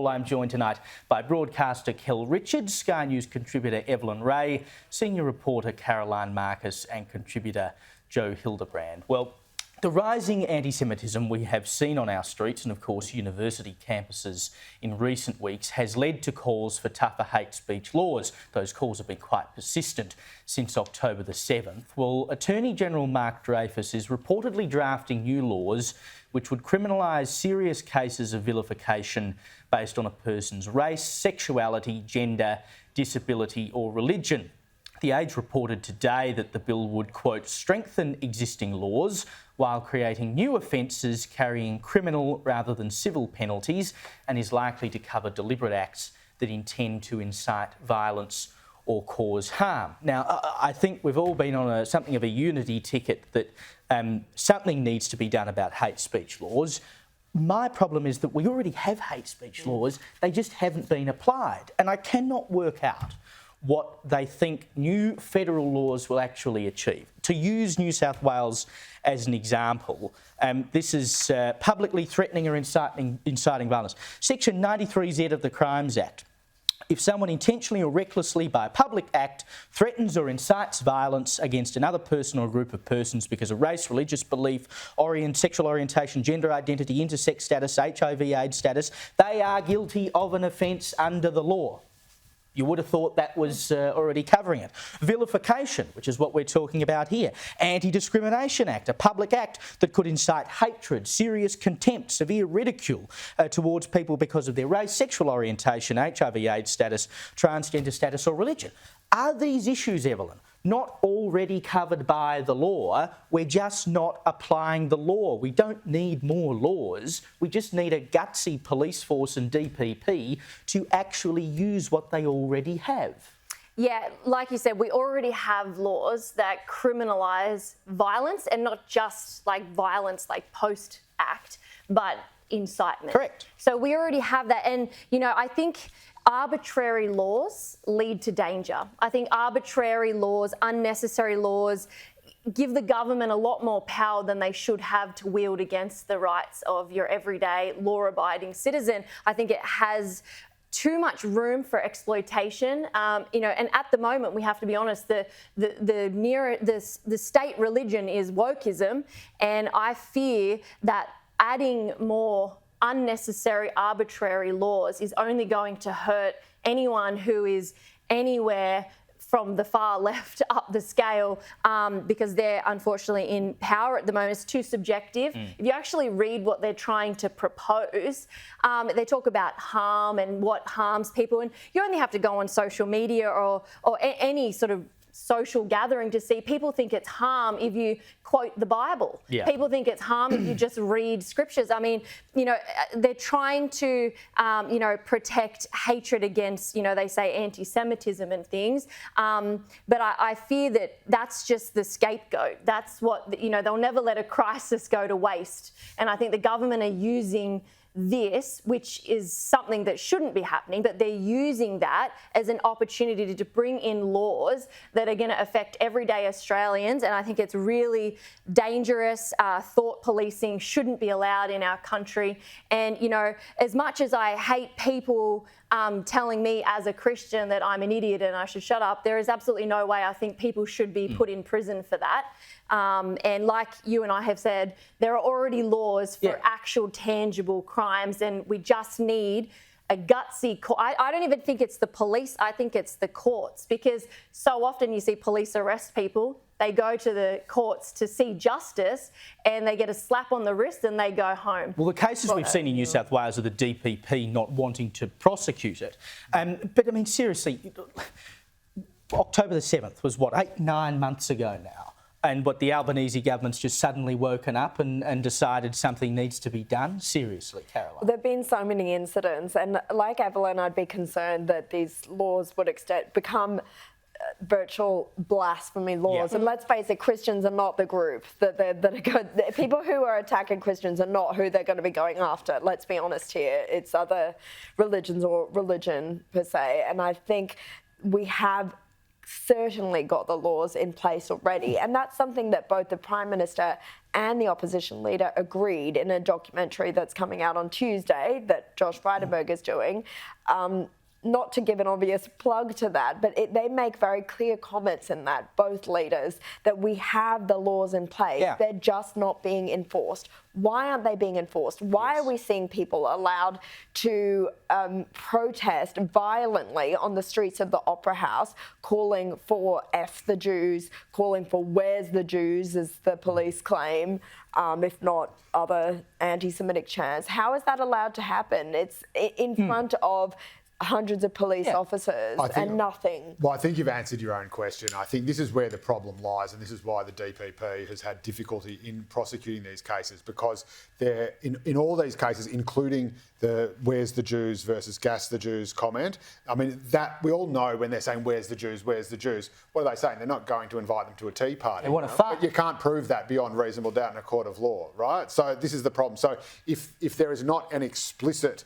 Well, I'm joined tonight by broadcaster Kel Richards, Sky News contributor Evelyn Ray, senior reporter Caroline Marcus and contributor Joe Hildebrand. Well, the rising anti-Semitism we have seen on our streets and, of course, university campuses in recent weeks has led to calls for tougher hate speech laws. Those calls have been quite persistent since October the 7th. Well, Attorney General Mark Dreyfus is reportedly drafting new laws which would criminalise serious cases of vilification based on a person's race, sexuality, gender, disability or religion. The Age reported today that the bill would, quote, strengthen existing laws while creating new offences carrying criminal rather than civil penalties, and is likely to cover deliberate acts that intend to incite violence or cause harm. Now, I think we've all been on something of a unity ticket that something needs to be done about hate speech laws. My problem is that we already have hate speech laws, they just haven't been applied, and I cannot work out what they think new federal laws will actually achieve. To use New South Wales as an example, this is publicly threatening or inciting violence. Section 93Z of the Crimes Act. If someone intentionally or recklessly by a public act threatens or incites violence against another person or a group of persons because of race, religious belief, sexual orientation, gender identity, intersex status, HIV/AIDS status, they are guilty of an offence under the law. You would have thought that was already covering it. Vilification, which is what we're talking about here. Anti-Discrimination Act, a public act that could incite hatred, serious contempt, severe ridicule towards people because of their race, sexual orientation, HIV/AIDS status, transgender status or religion. Are these issues, Evelyn, not already covered by the law? We're just not applying the law. We don't need more laws. We just need a gutsy police force and DPP to actually use what they already have. Yeah, like you said, we already have laws that criminalise violence, and not just like violence like post-act, but incitement. Correct. So we already have that. And, you know, I think arbitrary laws lead to danger. I think arbitrary laws, unnecessary laws, give the government a lot more power than they should have to wield against the rights of your everyday law-abiding citizen. I think it has too much room for exploitation, you know, and at the moment we have to be honest. The state religion is wokeism, and I fear that adding more unnecessary arbitrary laws is only going to hurt anyone who is anywhere from the far left up the scale, because they're unfortunately in power at the moment. It's too subjective. If you actually read what they're trying to propose, they talk about harm and what harms people, and you only have to go on social media or any sort of social gathering to see people think it's harm if you quote the Bible. Yeah. People think it's harm if you just read scriptures. I mean, you know, they're trying to, you know, protect hatred against, you know, they say anti-Semitism and things. But I fear that that's just the scapegoat. That's what, you know, they'll never let a crisis go to waste. And I think the government are using this, which is something that shouldn't be happening, but they're using that as an opportunity to bring in laws that are going to affect everyday Australians. And I think it's really dangerous. Thought policing shouldn't be allowed in our country. And, you know, as much as I hate people telling me as a Christian that I'm an idiot and I should shut up, there is absolutely no way I think people should be put in prison for that. And like you and I have said, there are already laws for actual tangible crimes, and we just need a gutsy court. I don't even think it's the police, I think it's the courts, because so often you see police arrest people, they go to the courts to see justice and they get a slap on the wrist and they go home. Well, the cases we've seen in New South Wales are the DPP not wanting to prosecute it. But I mean, seriously, October the 7th was what, 8-9 months ago now. And what, the Albanese government's just suddenly woken up and decided something needs to be done? Seriously, Caroline? There have been so many incidents, and like Evelyn, I'd be concerned that these laws would become virtual blasphemy laws. And let's face it, Christians are not the group that are good. People who are attacking Christians are not who they're going to be going after. Let's be honest here. It's other religions or religion per se. And I think we have certainly got the laws in place already. And that's something that both the Prime Minister and the opposition leader agreed in a documentary that's coming out on Tuesday that Josh Frydenberg is doing. Not to give an obvious plug to that, but they make very clear comments in that, both leaders, that we have the laws in place. Yeah. They're just not being enforced. Why aren't they being enforced? Why are we seeing people allowed to protest violently on the streets of the Opera House, calling for F the Jews, calling for where's the Jews, as the police claim, if not other anti-Semitic chants? How is that allowed to happen? It's in front of hundreds of police officers and nothing. Well, I think you've answered your own question. I think this is where the problem lies, and this is why the DPP has had difficulty in prosecuting these cases, because they're in all these cases, including the "Where's the Jews" versus "Gas the Jews" comment. I mean, that we all know when they're saying "Where's the Jews? Where's the Jews?" What are they saying? They're not going to invite them to a tea party. They want to fight. But you can't prove that beyond reasonable doubt in a court of law, right? So this is the problem. So if there is not an explicit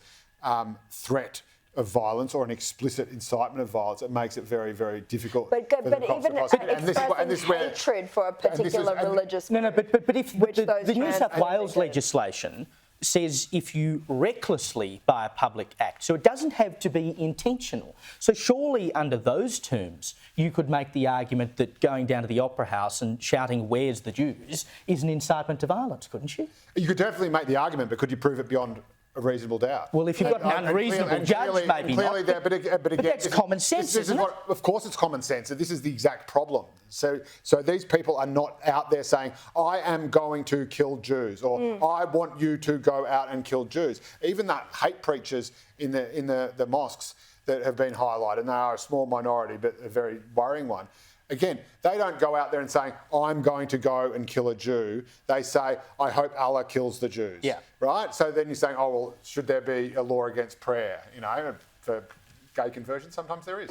threat of violence or an explicit incitement of violence, it makes it very, very difficult. But even expressing hatred for a particular religious group. But if which the those New South trans Wales advocates- legislation says if you recklessly by a public act, so it doesn't have to be intentional. So surely under those terms, you could make the argument that going down to the Opera House and shouting "Where's the Jews" is an incitement to violence, couldn't you? You could definitely make the argument, but could you prove it beyond a reasonable doubt? Well, if you've got an unreasonable judge, maybe not. But again, that's common sense, isn't it? Of course it's common sense, and this is the exact problem. So these people are not out there saying, "I am going to kill Jews," or "I want you to go out and kill Jews." Even the hate preachers in the mosques that have been highlighted, and they are a small minority, but a very worrying one. Again, they don't go out there and saying, "I'm going to go and kill a Jew." They say, "I hope Allah kills the Jews." Yeah. Right? So then you're saying, "Oh, well, should there be a law against prayer?" You know, for gay conversion, sometimes there is.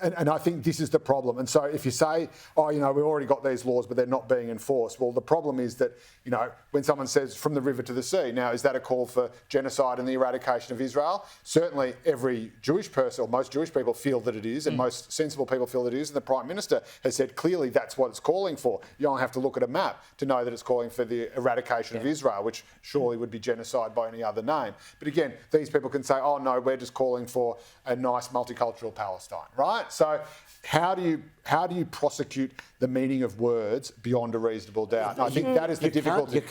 And I think this is the problem. And so if you say, "Oh, you know, we've already got these laws, but they're not being enforced," well, the problem is that, you know, when someone says "from the river to the sea," now, is that a call for genocide and the eradication of Israel? Certainly every Jewish person, or most Jewish people, feel that it is, and most sensible people feel that it is. And the Prime Minister has said clearly that's what it's calling for. You don't have to look at a map to know that it's calling for the eradication of Israel, which surely would be genocide by any other name. But again, these people can say, "Oh no, we're just calling for a nice multicultural Palestine," right? So how do you prosecute the meaning of words beyond a reasonable doubt? And I think that is the difficulty. You